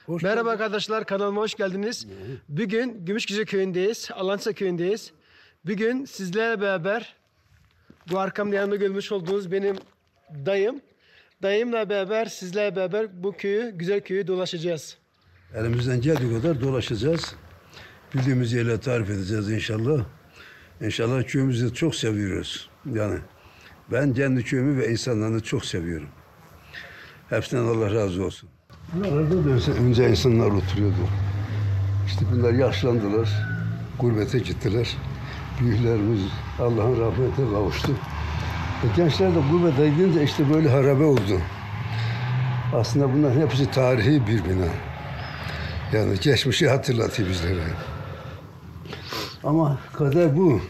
Merhaba arkadaşlar, kanalıma hoş geldiniz. Bugün Gümüşgüze köyündeyiz, Alansa köyündeyiz. Bugün sizlerle beraber bu arkamda yanında görmüş olduğunuz benim dayımla beraber sizlerle beraber bu köyü, güzel köyü dolaşacağız. Elimizden geldiği kadar dolaşacağız. Bildiğimiz yerle tarif edeceğiz inşallah. İnşallah köyümüzü çok seviyoruz. Yani ben kendi köyümü ve insanlarını çok seviyorum. Hepsinden Allah razı olsun. Buralarda da önce insanlar oturuyordu. İşte bunlar yaşlandılar, gurbete gittiler. Büyüklerimiz Allah'ın rahmetine kavuştu. Gençler de gurbete gidince işte böyle harabe oldu. Aslında bunların hepsi tarihi bir bina. Yani geçmişi hatırlatıyor bizlere. Ama kader bu.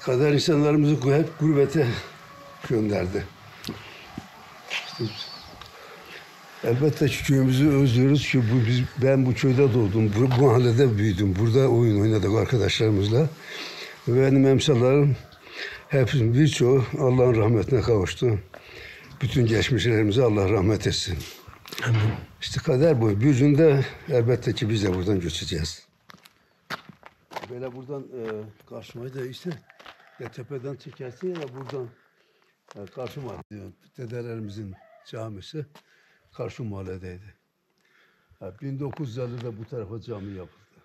Kader insanlarımızı hep gurbete gönderdi. İşte elbette ki köyümüzü özlüyoruz ki ben bu köyde doğdum, bu mahallede büyüdüm. Burada oyun oynadık arkadaşlarımızla. Ve benim emsallarım hepsinin birçoğu Allah'ın rahmetine kavuştu. Bütün geçmişlerimize Allah rahmet etsin. Amin. İşte kader bu. Bir gün de elbette ki biz de buradan göçeceğiz. Böyle buradan karşımayı da işte ya tepeden çekersin ya buradan karşı mahalle. Dedelerimizin camisi karşı mahalledeydi. 1950'de bu tarafa cami yapıldı.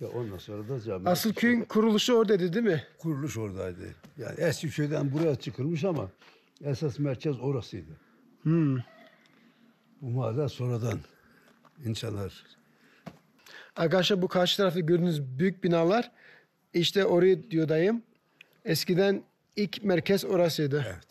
Ya ondan sonra da cami. Asıl köyün kuruluşu oradaydı değil mi? Kuruluş oradaydı. Yani eski köyden buraya çıkılmış ama esas merkez orasıydı. Bu mahalle sonradan insanlar. Arkadaşlar bu karşı tarafta gördüğünüz büyük binalar işte orayı diyor dayım. Eskiden ilk merkez orasıydı. Evet.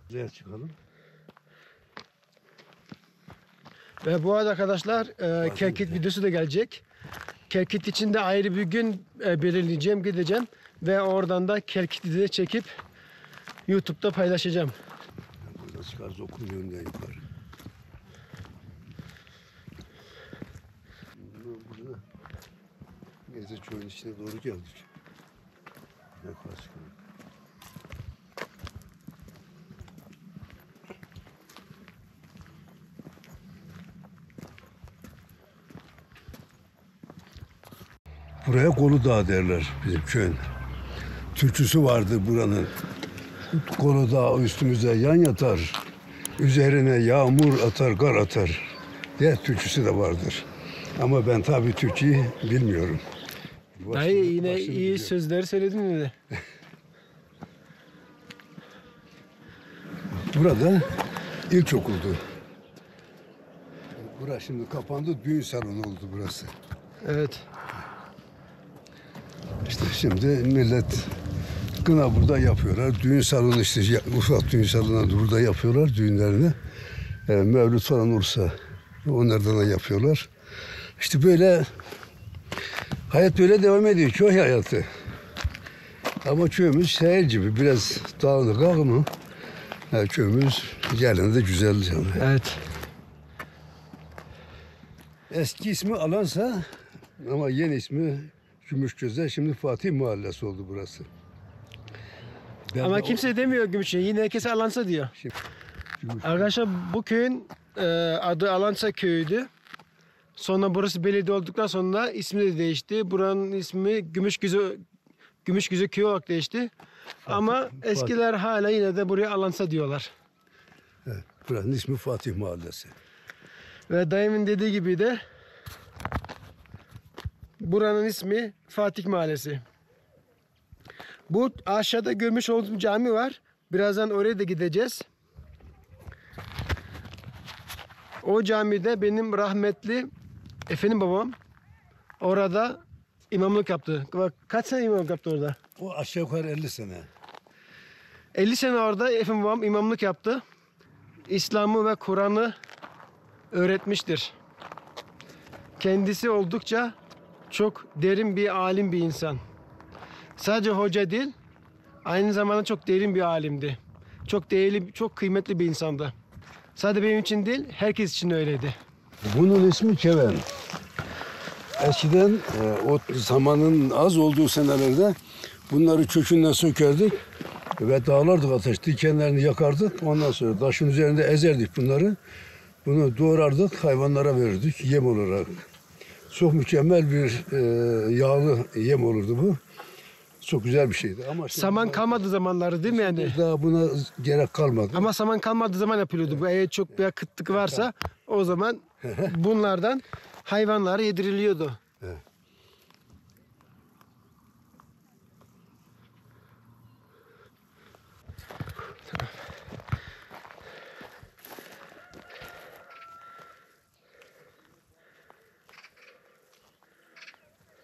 Buraya çıkalım. Ve bu arada arkadaşlar Kerkit videosu da gelecek. Kerkit için de ayrı bir gün belirleyeceğim, gideceğim. Ve oradan da Kerkit'i de çekip YouTube'da paylaşacağım. Burada çıkarız okul yönünden yukarı. Burada Geze köyün içine doğru geldik. Yukarı çıkalım. Buraya Kolu Dağı derler bizim köyün. Türküsü vardı buranın. Kolu Dağı üstümüze yan yatar. Üzerine yağmur atar, kar atar diye türküsü de vardır. Ama ben tabii Türkçeyi bilmiyorum. Dayı yine iyi sözleri söyledin mi? Burada ilkokuldu. Burası şimdi kapandı, düğün salonu oldu burası. Evet. İşte şimdi millet kına burada yapıyorlar. Düğün salonu işte ufak düğün salonu burada yapıyorlar düğünlerini. Mevlüt falan olursa onlardan da yapıyorlar. İşte böyle hayat böyle devam ediyor. Köy hayatı. Ama köyümüz şehir gibi biraz dağınık ama köyümüz yerinde de güzel yani. Evet. Eski ismi Alansa ama yeni ismi Gümüşgöze. Şimdi Fatih Mahallesi oldu burası. Ama kimse demiyor Gümüşçe. Yine herkes Alansa diyor. Arkadaşlar bu köyün adı Alansa köyüydü. Sonra burası belediye olduktan sonra ismi de değişti. Buranın ismi Gümüşgüze köyü olarak değişti. Ama eskiler hala yine de buraya Alansa diyorlar. Evet, buranın ismi Fatih Mahallesi. Ve dayımın dediği gibi de buranın ismi Fatih Mahallesi. Bu aşağıda görmüş olduğum cami var. Birazdan oraya da gideceğiz. O camide benim rahmetli efendim babam orada imamlık yaptı. Kaç sene imamlık yaptı orada? O aşağı yukarı 50 sene. 50 sene orada efendim babam imamlık yaptı. İslam'ı ve Kur'an'ı öğretmiştir. Kendisi oldukça çok derin bir alim bir insan. Sadece hoca değil, aynı zamanda çok derin bir alimdi. çok değerli, çok kıymetli bir insandı. Sadece benim için değil, herkes için öyleydi. Bunun ismi keven. Eskiden o zamanın az olduğu senelerde bunları kökünden sökerdik ve dağlardık ateş. Dikenlerini yakardık. Ondan sonra taşın üzerinde ezerdik bunları. Bunu doğrardık, hayvanlara verirdik yem olarak. Çok mükemmel bir yağlı yem olurdu bu. Çok güzel bir şeydi. Ama Saman kalmadığı zamanları değil mi yani? daha buna gerek kalmadı. Ama saman kalmadığı zaman yapılıyordu. Bu eğer çok bir kıtlık varsa o zaman bunlardan hayvanlara yediriliyordu. Evet.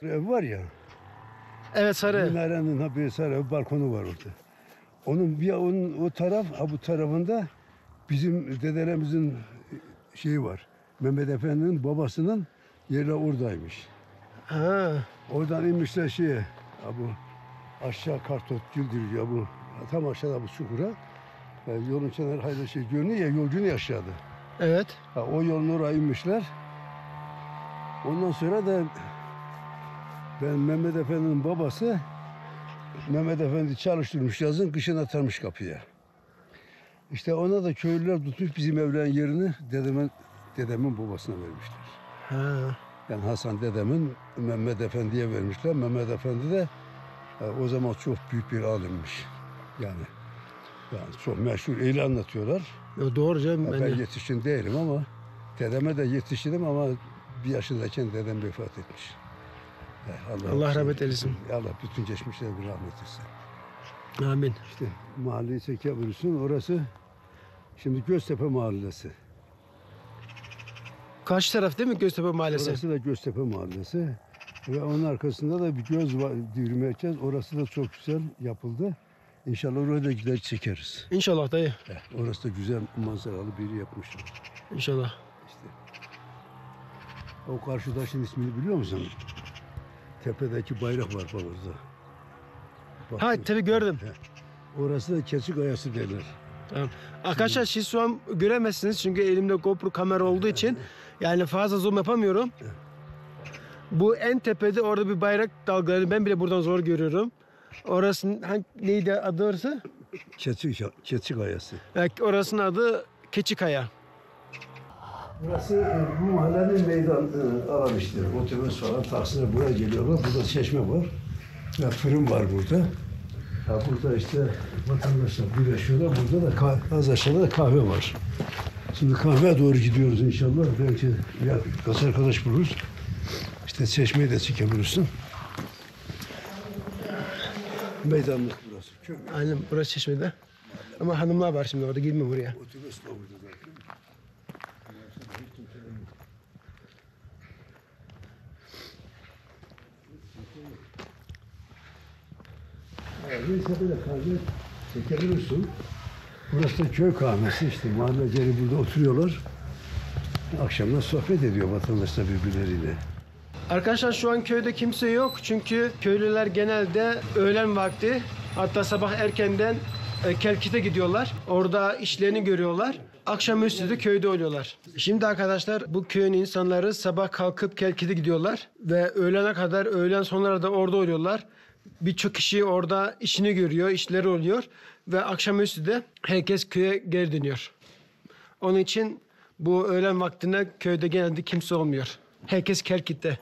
Ev var ya, Evet, sarı. minarenin bir sarı ev, balkonu var orada. Onun o taraf, bu tarafında bizim dedelerimizin şeyi var. Mehmet Efendi'nin babasının yeri oradaymış. Ha. Oradan inmişler bu aşağı Kartot Güldür ya bu tam aşağıda bu çukura. Yolun kenarı hayli görünüyor ya, yolcunun aşağıda. Evet. O yolun oraya inmişler. Ondan sonra da ben Mehmet Efendi'nin babası Mehmet Efendi çalıştırmış yazın, kışın atarmış kapıya. İşte ona da köylüler tutmuş bizim evlerin yerini dedemin babasına vermişler. Ha. Yani Hasan dedemin Mehmet Efendi'ye vermişler. Mehmet Efendi de o zaman çok büyük bir alimmiş. Yani çok meşhur, öyle anlatıyorlar. Yo, doğru canım. Ben yetişkin değilim ama dedeme de yetiştim ama bir yaşındayken dedem vefat etmiş. Allah rahmet eylesin. Allah bütün geçmişlere bir rahmet etsin. Amin. İşte mahalleyi çekebilirsin. Orası şimdi Göztepe Mahallesi. Karşı taraf değil mi Göztepe Mahallesi? Orası da Göztepe Mahallesi. Ve onun arkasında da bir göz var, düğün merkez. Orası da çok güzel yapıldı. İnşallah oraya da gider çekeriz. İnşallah dayı. Orası da güzel manzaralı biri yapmışlar. İnşallah. İşte. O karşı taşın ismini biliyor musun? Tepedeki bayrak var bak orada. Bak, Ha, tabii gördüm. orası da Keçi Kayası derler. Tamam. Arkadaşlar siz şu an göremezsiniz çünkü elimde GoPro kamera olduğu için yani fazla zoom yapamıyorum. Bu en tepede orada bir bayrak dalgaları ben bile buradan zor görüyorum. Orası neydi adı orası? Keçi Kayası. Orasının adı Keçikaya. Burası bu mahallenin meydan alanı işte. Otobüs falan taksiler buraya geliyorlar. Burada çeşme var. Ve fırın var burada. Burada işte vatandaşlar birleşiyorlar. Burada da az aşağıda da kahve var. Şimdi kahveye doğru gidiyoruz inşallah. Belki birkaç arkadaş buluruz. İşte çeşmeyi de çekebilirsin. Meydanlık burası. Köy. Aynen burası Çeşme'de. Ama hanımlar var şimdi orada girme buraya. Otobüs de burada zaten. Neyse böyle kahve çekebilirsin. Burası da köy kahvesi işte. Mahallecileri burada oturuyorlar. Akşamlar sohbet ediyor vatandaşlar birbirleriyle. Arkadaşlar şu an köyde kimse yok çünkü köylüler genelde öğlen vakti hatta sabah erkenden Kelkit'e gidiyorlar. Orada işlerini görüyorlar. Akşamüstü de köyde oluyorlar. Şimdi arkadaşlar bu köyün insanları sabah kalkıp Kelkit'e gidiyorlar ve öğlene kadar öğlen sonlara da orada oluyorlar. Birçok kişi orada işini görüyor, işleri oluyor ve akşamüstü de herkes köye geri dönüyor. Onun için bu öğlen vaktinde köyde genelde kimse olmuyor. Herkes Kelkit'te.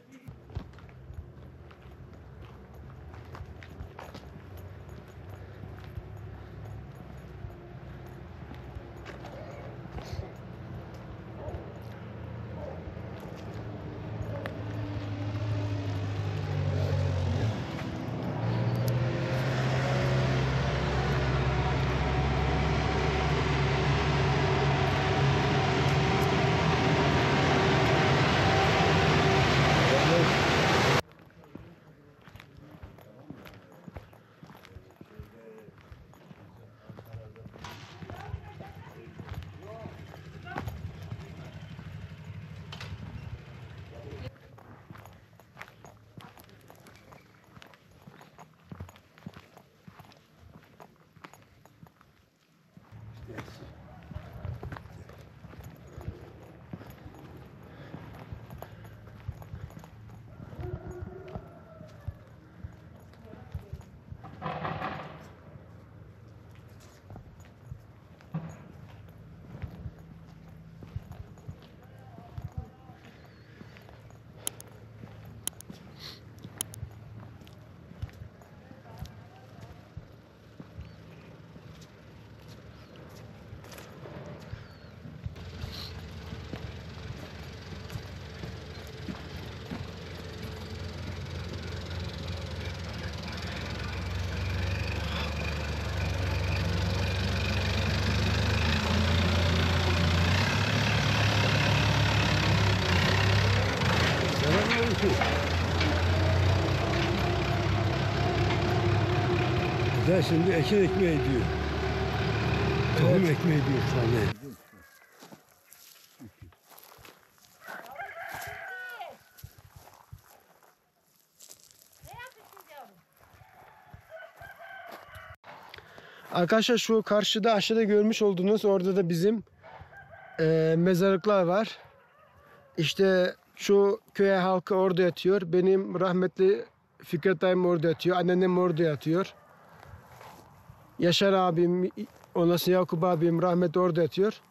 Bir de şimdi ekin ekmeği diyor. Tohum ekmeği diyor sana. Arkadaşlar şu karşıda aşağıda görmüş olduğunuz orada da bizim mezarlıklar var. İşte şu köye halkı orada yatıyor. Benim rahmetli Fikret dayım orada yatıyor. Anneannem orada yatıyor. Yaşar abim, ondan sonra Yakup abim rahmetli orada yatıyor.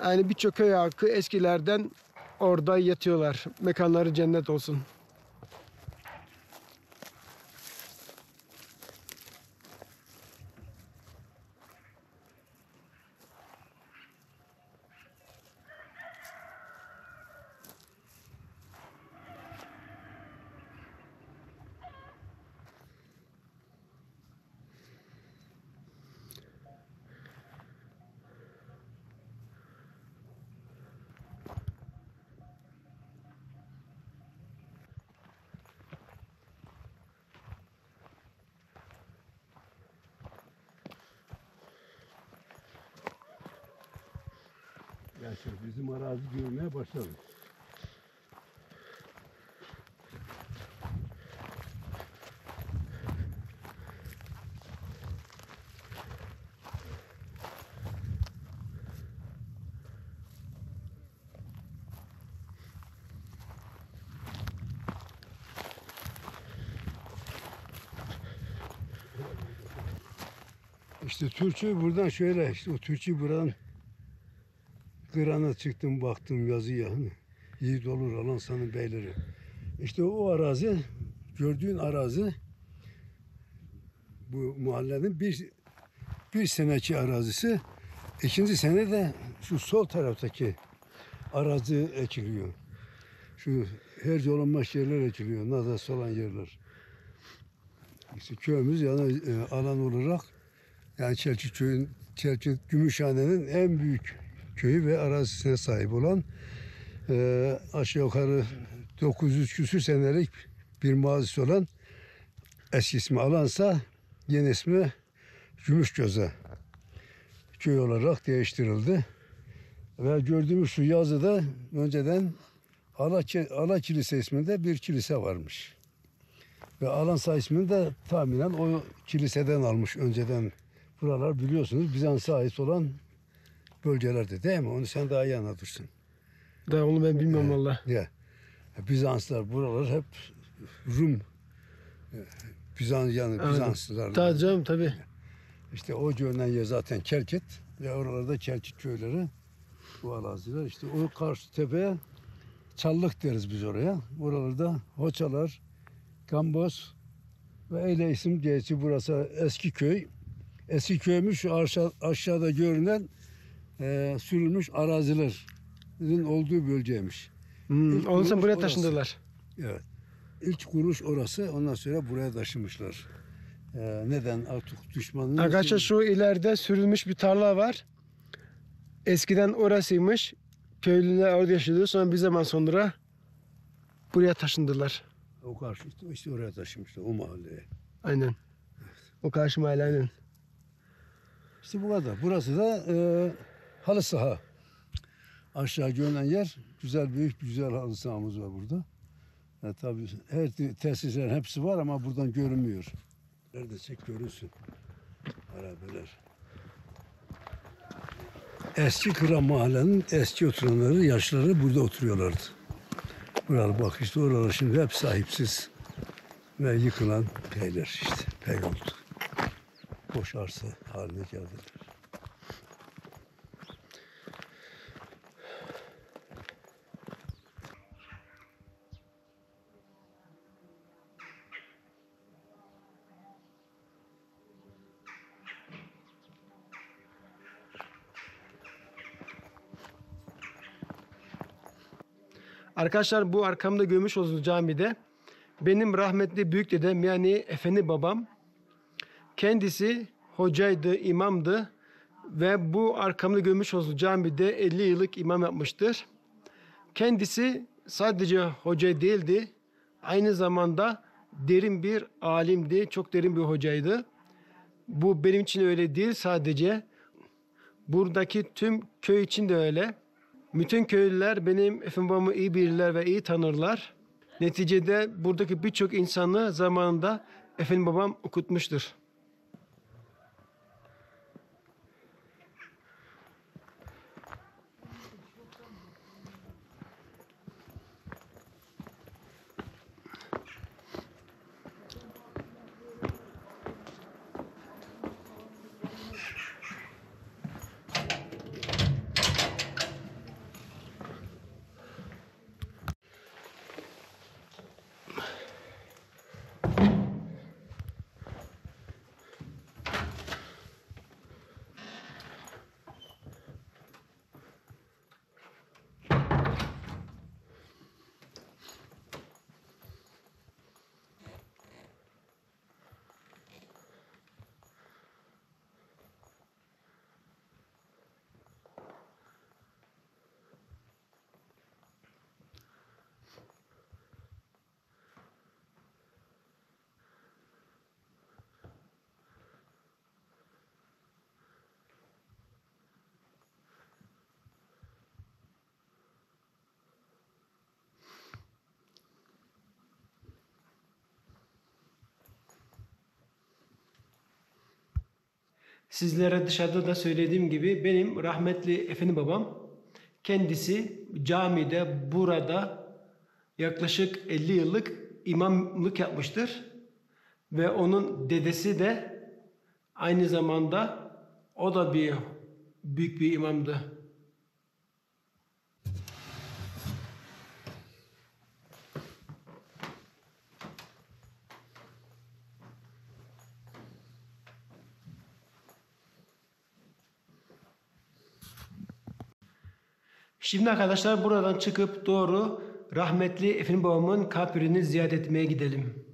Yani birçok köy halkı eskilerden orada yatıyorlar. Mekanları cennet olsun. Gerçi bizim arazi görmeye başladı. İşte Türkçe buradan şöyle, işte o Türkçe buradan Kıran'a çıktım baktım yazıya. Yiğit olur Alansan'ın beyleri. İşte o arazi, gördüğün arazi bu mahallenin bir seneki arazisi. İkinci sene de şu sol taraftaki arazi ekiliyor. Şu herce olunmaz yerler ekiliyor. Nazası olan yerler. İşte köyümüz yani alan olarak yani Çelçik Gümüşhane'nin en büyük köyü ve arazisine sahip olan aşağı yukarı 900 küsür senelik bir mazisi olan, eski ismi Alansa, yeni ismi Gümüşgöze köy olarak değiştirildi. Ve gördüğümüz şu yazıda önceden Ala Kilise isminde bir kilise varmış. Ve Alansa ismini de tahminen o kiliseden almış önceden. Buralar biliyorsunuz Bizans'a ait olan bölgelerde değil mi? Onu sen daha iyi anlatırsın. Da onu ben bilmiyorum valla. Ya. Bizanslar buralar hep Rum Bizanslılar. Tabii canım tabii. İşte o görünen yer zaten Kelkit ve oralarda Kelkit köyleri, bu araziler. İşte o karşı tepeye Çallık deriz biz oraya. Oralarda Hoçalar, Gamboz ve öyle isim geçti. Burası eski köy. Eski köymüş şu aşağıda görünen sürülmüş arazilerin olduğu bölgeymiş. Ondan sonra buraya orası. taşındılar. Evet. İlk kuruş orası. Ondan sonra buraya taşımışlar. Neden? Artık düşmanın... Arkadaşlar şu ileride sürülmüş bir tarla var. Eskiden orasıymış. Köylüler orada yaşıyordu. Sonra bir zaman sonra buraya taşındılar. O karşı işte oraya taşımışlar. O mahalleye. Aynen. O karşı mahalle aynen. İşte bu kadar. Burası da halı saha. Aşağı görünen yer güzel, büyük güzel halı sahamız var burada. Tabii her tesislerin hepsi var ama buradan görünmüyor. Nerede çek görünsün. Arabeler. Eski Kıran mahallenin eski oturanları, yaşları burada oturuyorlardı. Buralar bak işte oralar şimdi hep sahipsiz ve yıkılan peyler işte. Pey oldu. Boş arsa haline geldiler. Arkadaşlar bu arkamda görmüş olduğunuz camide benim rahmetli büyük dedem yani Efendi babam kendisi hocaydı, imamdı ve bu arkamda görmüş olduğunuz camide 50 yıllık imam yapmıştır. Kendisi sadece hoca değildi, aynı zamanda derin bir alimdi, çok derin bir hocaydı. Bu benim için öyle değil sadece. Buradaki tüm köy için de öyle. Bütün köylüler benim Efendi babamı iyi bilirler ve iyi tanırlar. Neticede buradaki birçok insanı zamanında Efendi babam okutmuştur. Sizlere dışarıda da söylediğim gibi benim rahmetli Efendi babam kendisi camide burada yaklaşık 50 yıllık imamlık yapmıştır. Ve onun dedesi de aynı zamanda o da büyük bir imamdı. Şimdi arkadaşlar buradan çıkıp doğru rahmetli Efendi babamın kabrini ziyaret etmeye gidelim.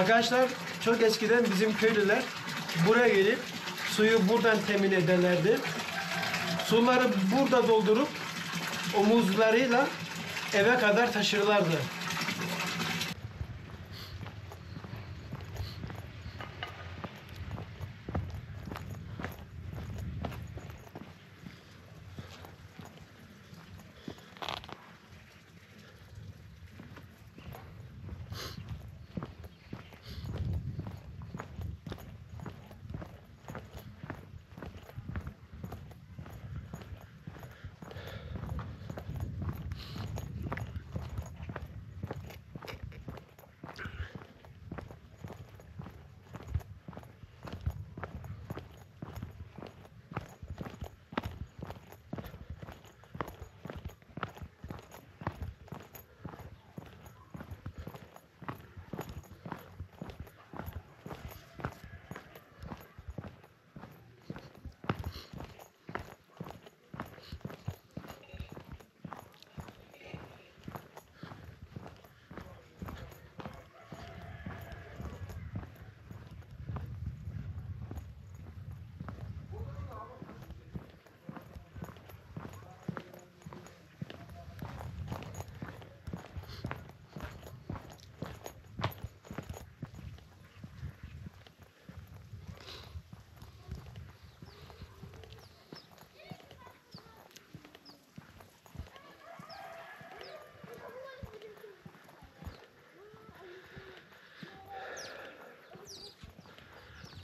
Arkadaşlar çok eskiden bizim köylüler buraya gelip suyu buradan temin ederlerdi. Suları burada doldurup omuzlarıyla eve kadar taşırlardı.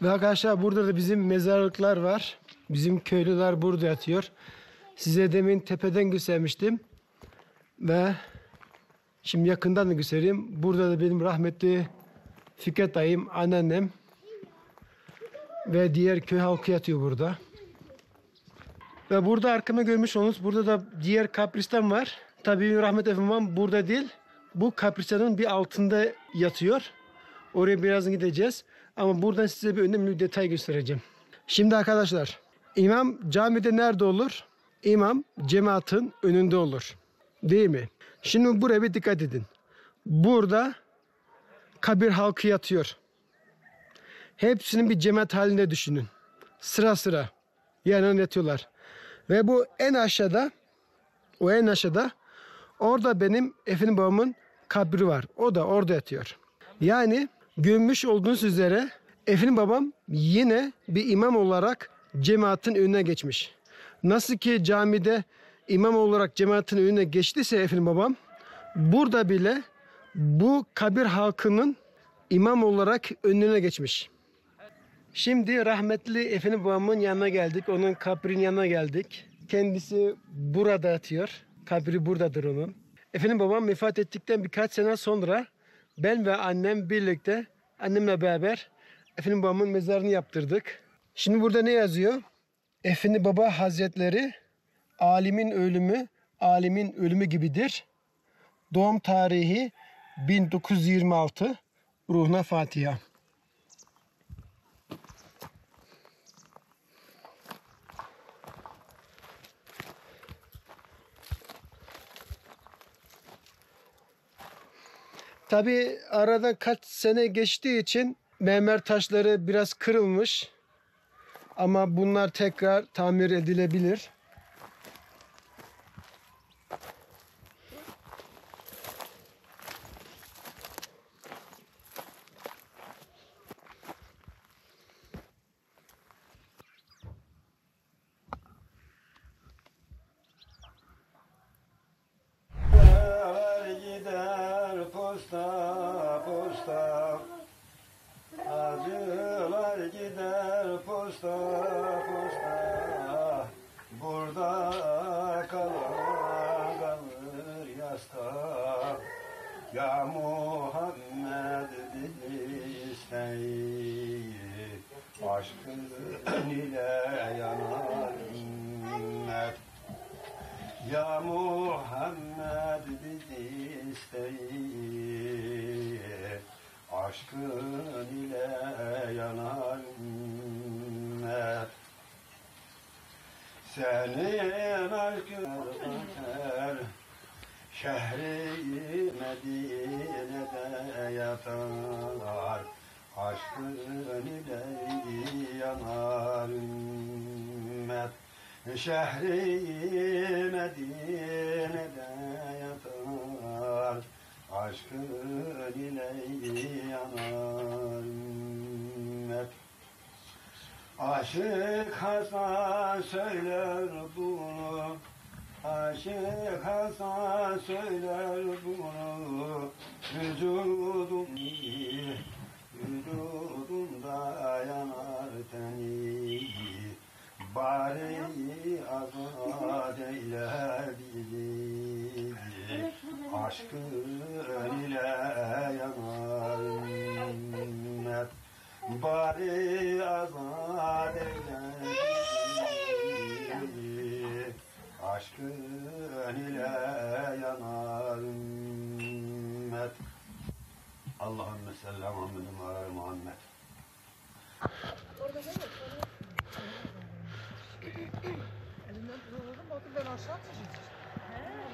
Ve arkadaşlar burada da bizim mezarlıklar var. Bizim köylüler burada yatıyor. Size demin tepeden göstermiştim. Ve şimdi yakından da göstereyim. Burada da benim rahmetli Fikret dayım, anneannem ve diğer köy halkı yatıyor burada. Ve burada arkamda görmüş olduğunuz burada da diğer kabristan var. Tabii rahmetli babam burada değil. Bu kabristanın bir altında yatıyor. Oraya birazdan gideceğiz. Ama buradan size bir önemli bir detay göstereceğim. Şimdi arkadaşlar, imam camide nerede olur? İmam cemaatin önünde olur. Değil mi? Şimdi buraya bir dikkat edin. Burada kabir halkı yatıyor. Hepsinin bir cemaat halinde düşünün. Sıra sıra yanına yatıyorlar. Ve bu en aşağıda, orada benim efendim babamın kabri var. O da orada yatıyor. Yani gömmüş olduğunuz üzere efendim babam yine bir imam olarak cemaatin önüne geçmiş. Nasıl ki camide imam olarak cemaatin önüne geçtiyse efendim babam, burada bile bu kabir halkının imam olarak önüne geçmiş. Şimdi rahmetli efendim babamın yanına geldik. Onun kabrinin yanına geldik. Kendisi burada yatıyor. Kabri buradadır onun. Efendim babam vefat ettikten birkaç sene sonra ben ve annem birlikte annemle beraber efendim babamın mezarını yaptırdık. Şimdi burada ne yazıyor? Efendi Baba Hazretleri alimin ölümü gibidir. Doğum tarihi 1926. Ruhuna Fatiha. Tabi arada kaç sene geçtiği için mermer taşları biraz kırılmış. Ama bunlar tekrar tamir edilebilir. Gider posta posta, acılar gider posta posta, burada kalır yasta. Ya Muhammed isteyi, aşkın ile yanar ümmet. Ya Muhammed bizi isteyi, aşkın ile yanar ümmet. Senin aşkın öter, şehri Medine'de yatar, aşkın ile yanar ümmet. Şehri Medine'de yatar, aşkın ile yanar ümmet. Aşık Hasan söyler bunu, Aşık Hasan söyler bunu, vücudumda yanar teni. Bari azad eyle bizi, aşkın ile yanar ümmet. Bari azad eyle bizi, aşkın ile yanar ümmet. Allahümme sellem Muhammed Muhammed. Elimden tutuldum, bakın ben aşağı atacağım.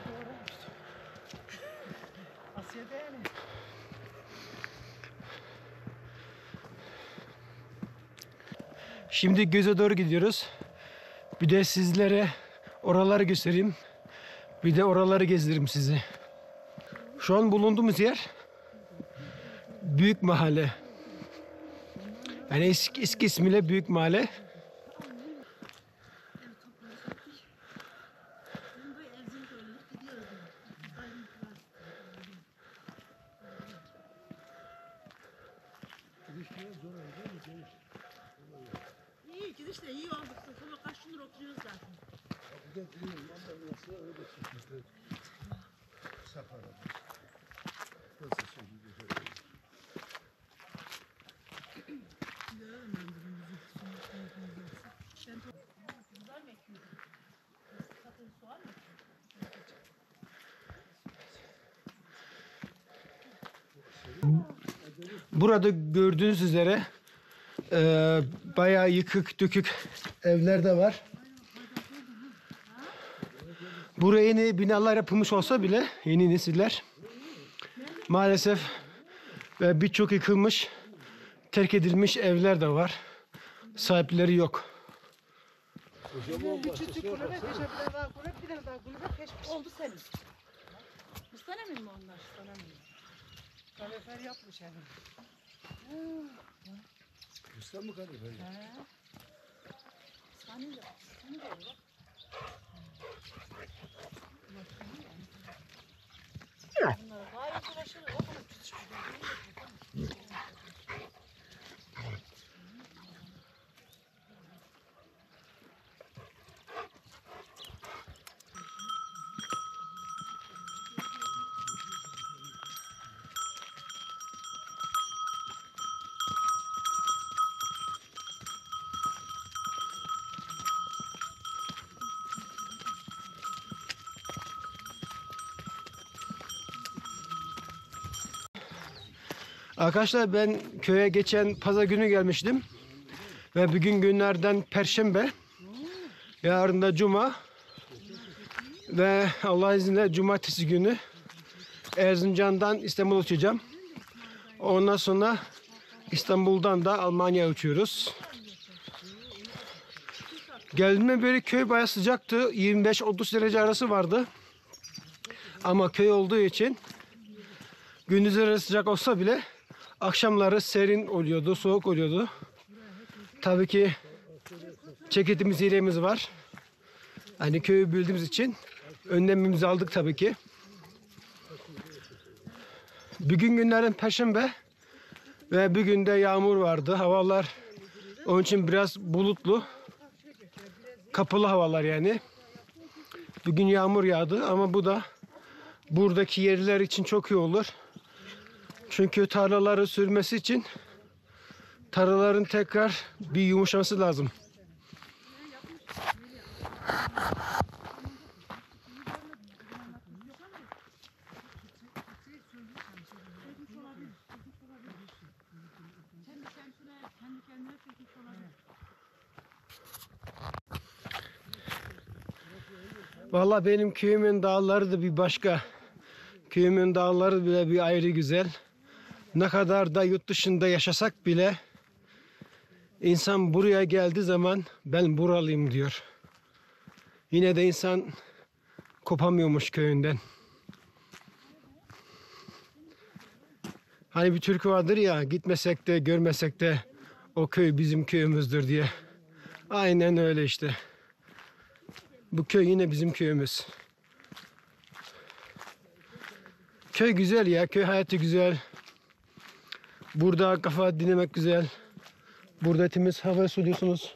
Doğru. Asya'da yani. Şimdi göze doğru gidiyoruz. Bir de sizlere oraları göstereyim. Bir de oraları gezdiririm sizi. Şu an bulunduğumuz yer Büyük Mahalle. Yani eski ismiyle Büyük Mahalle. işte iyi olduk. Sonra kaç gündür oturuyoruz zaten. Burada gördüğünüz üzere bayağı yıkık dökük evler de var. Buraya yeni binalar yapılmış olsa bile yeni nesiller maalesef ve birçok yıkılmış, terk edilmiş evler de var. Sahipleri yok. Küçük kulübe, bir daha kulübe, bir tane daha kulübe, keşke oldu senin. Mustane mi onlar? Sana mı? Kalefer yapmış yani. Usta mı kalıyor? Sani de, sani de olur. Bunlar gayet uğraşır. O kadar küçük. Arkadaşlar ben köye geçen pazar günü gelmiştim. Ve bugün günlerden Perşembe. Yarın da Cuma. Ve Allah izniyle Cumartesi günü Erzincan'dan İstanbul'a uçacağım. Ondan sonra İstanbul'dan da Almanya'ya uçuyoruz. Geldiğimde böyle köy bayağı sıcaktı. 25-30 derece arası vardı. Ama köy olduğu için gündüzleri sıcak olsa bile akşamları serin oluyordu, soğuk oluyordu. Tabii ki ceketimiz, yeleğimiz var. Hani köyü bildiğimiz için önlemimizi aldık tabii ki. Bugün günlerden Perşembe ve bugün de yağmur vardı. Havalar onun için biraz bulutlu. Kapalı havalar yani. Bugün yağmur yağdı ama bu da buradaki yerler için çok iyi olur. Çünkü tarlaları sürmesi için tarlaların tekrar bir yumuşaması lazım. Vallahi benim köyümün dağları da bir başka. Köyümün dağları bile bir ayrı güzel. Ne kadar da yurt dışında yaşasak bile insan buraya geldiği zaman ben buralıyım diyor. Yine de insan kopamıyormuş köyünden. Hani bir türkü vardır ya, gitmesek de görmesek de o köy bizim köyümüzdür diye. Aynen öyle işte. Bu köy yine bizim köyümüz. Köy güzel ya, köy hayatı güzel. Burada kafa dinlemek güzel. Burada temiz hava soluyorsunuz.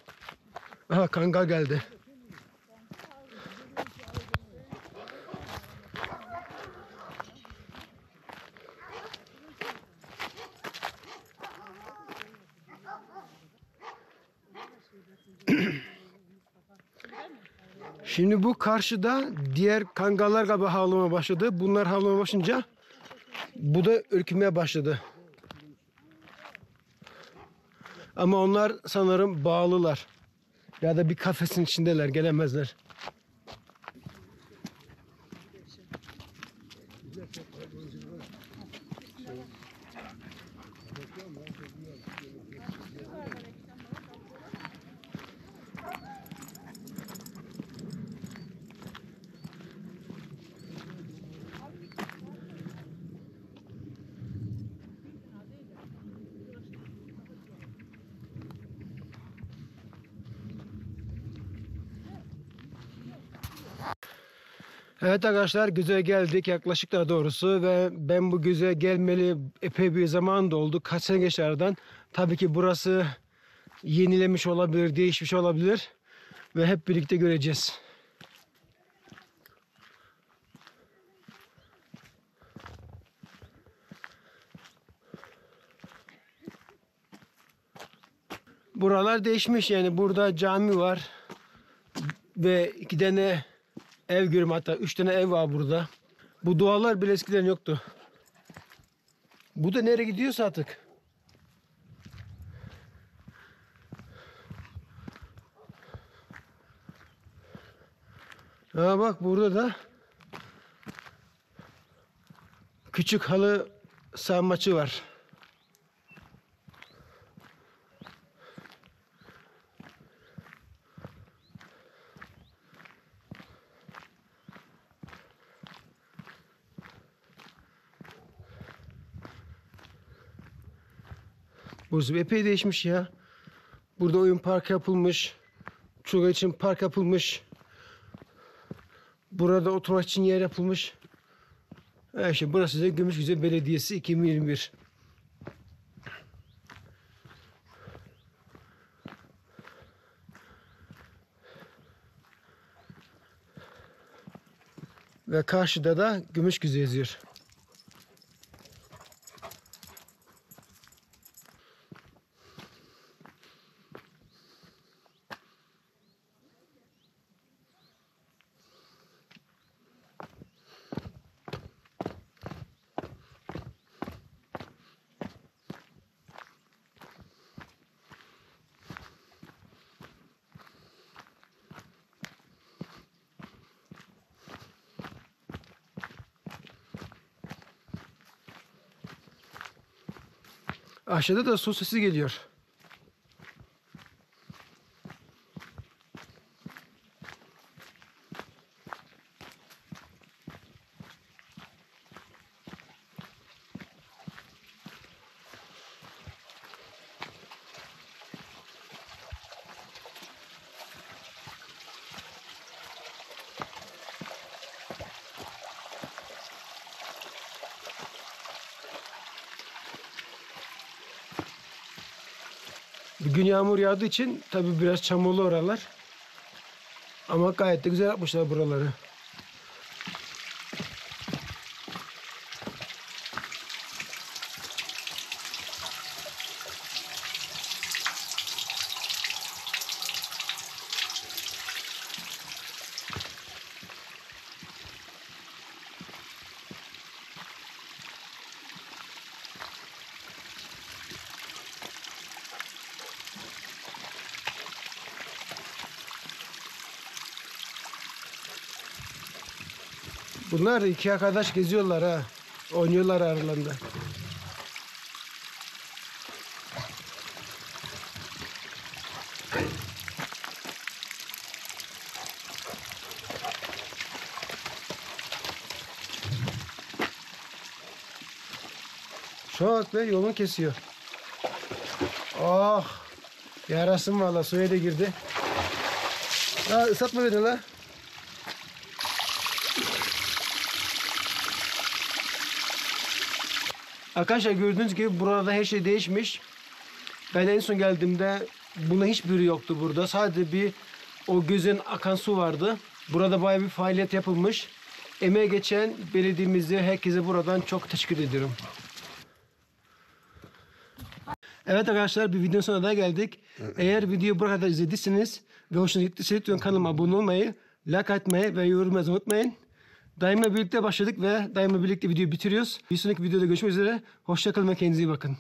Aha, kangal geldi. Şimdi bu karşıda diğer kangallar galiba havlamaya başladı. Bunlar havlamaya başlayınca bu da ürkmeye başladı. Ama onlar sanırım bağlılar. Ya da bir kafesin içindeler, gelemezler. Evet arkadaşlar, Güzel'e geldik yaklaşık daha doğrusu ve ben bu Güzel'e gelmeli epey bir zaman da oldu. Kaç sene geçti aradan. Tabii ki burası yenilemiş olabilir, değişmiş olabilir ve hep birlikte göreceğiz. Buralar değişmiş, yani burada cami var ve 2 tane ev görüyorum, hatta 3 tane ev var burada. Bu duvarlar bile eskiden yoktu. Bu da nereye gidiyorsa artık. Ha bak, burada da küçük halı saha maçı var. Burası epey değişmiş ya. Burada oyun parkı yapılmış. Çocuklar için park yapılmış. Burada oturmak için yer yapılmış. İşte burası da Gümüşgüze Belediyesi 2021. Ve karşıda da Gümüşgüze yazıyor. Aşağıda da su sesi geliyor. Bugün yağmur yağdığı için tabii biraz çamurlu oralar. Ama gayet de güzel yapmışlar buraları. Bunlar 2 arkadaş geziyorlar ha. Oynuyorlar aralarında. Şu an be, yolunu kesiyor. Oh! Yarasın valla, suya da girdi. Ha, ıslatma beni la. Arkadaşlar gördüğünüz gibi burada her şey değişmiş. Ben en son geldiğimde buna hiçbiri yoktu burada. Sadece o gözün akan su vardı. Burada bayağı bir faaliyet yapılmış. Emeğe geçen belediyemize, herkese buradan çok teşekkür ediyorum. Evet arkadaşlar, bir videonun sonuna da geldik. Eğer videoyu buraya kadar izlediyseniz ve hoşunuza gittiyse lütfen kanalıma abone olmayı, like atmayı ve yorum yazmayı unutmayın. Daima birlikte başladık ve daima birlikte videoyu bitiriyoruz. Bir sonraki videoda görüşmek üzere. Hoşça kalın ve kendinize iyi bakın.